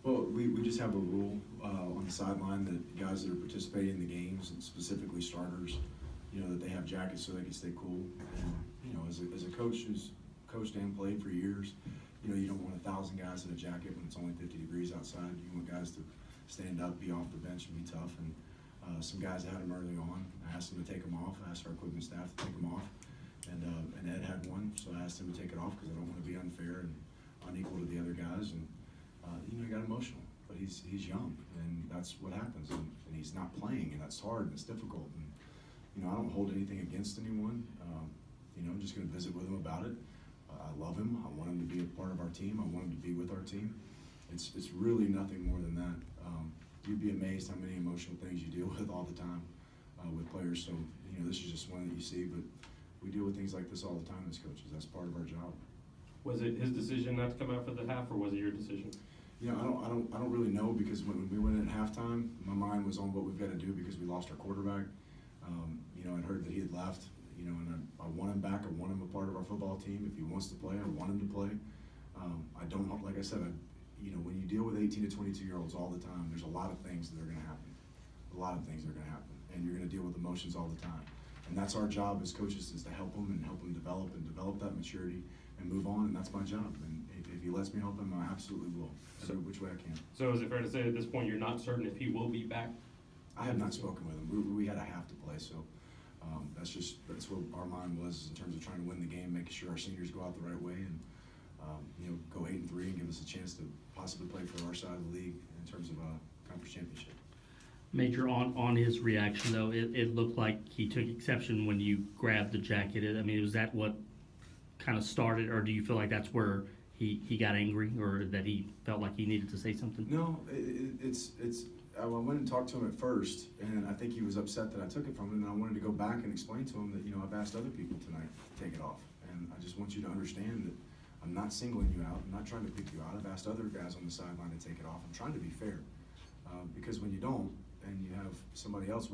Well, we just have a rule on the sideline that guys that are participating in the games, and specifically starters, that they have jackets so they can stay cool. And, as a coach who's coached and played for years, you don't want 1,000 guys in a jacket when it's only 50 degrees outside. You want guys to stand up, be off the bench, and be tough. And some guys had them early on. I asked them to take them off. I asked our equipment staff to take them off. And Ed had one, so I asked him to take it off because I don't want to be unfair and unequal to the other guys. And he got emotional, but he's young, and that's what happens. And he's not playing, and that's hard and it's difficult. And I don't hold anything against anyone. I'm just going to visit with him about it. I love him. I want him to be a part of our team. I want him to be with our team. It's really nothing more than that. You'd be amazed how many emotional things you deal with all the time with players. So this is just one that you see, but we deal with things like this all the time as coaches. That's part of our job. Was it his decision not to come out for the half, or was it your decision? I don't really know, because when we went in at halftime, my mind was on what we've got to do because we lost our quarterback. I'd heard that he had left, and I want him back. I want him a part of our football team. If he wants to play, I want him to play. I don't, like I said, when you deal with 18 to 22-year-olds all the time, there's a lot of things that are going to happen. A lot of things are going to happen, and you're going to deal with emotions all the time. And that's our job as coaches, is to help them and help them develop that maturity and move on, and that's my job. And if he lets me help him, I absolutely will, every which way I can. So is it fair to say at this point you're not certain if he will be back? I have not spoken with him. We had a half to play, so that's what our mind was in terms of trying to win the game, making sure our seniors go out the right way, and go 8-3 and give us a chance to possibly play for our side of the league in terms of a conference championship. Major, on his reaction though, it looked like he took exception when you grabbed the jacket. Was that what kind of started, or do you feel like that's where he got angry, or that he felt like he needed to say something? No, I went and talked to him at first, and I think he was upset that I took it from him, and I wanted to go back and explain to him that, I've asked other people tonight to take it off, and I just want you to understand that I'm not singling you out. I'm not trying to pick you out. I've asked other guys on the sideline to take it off. I'm trying to be fair, because when you don't, and you have somebody else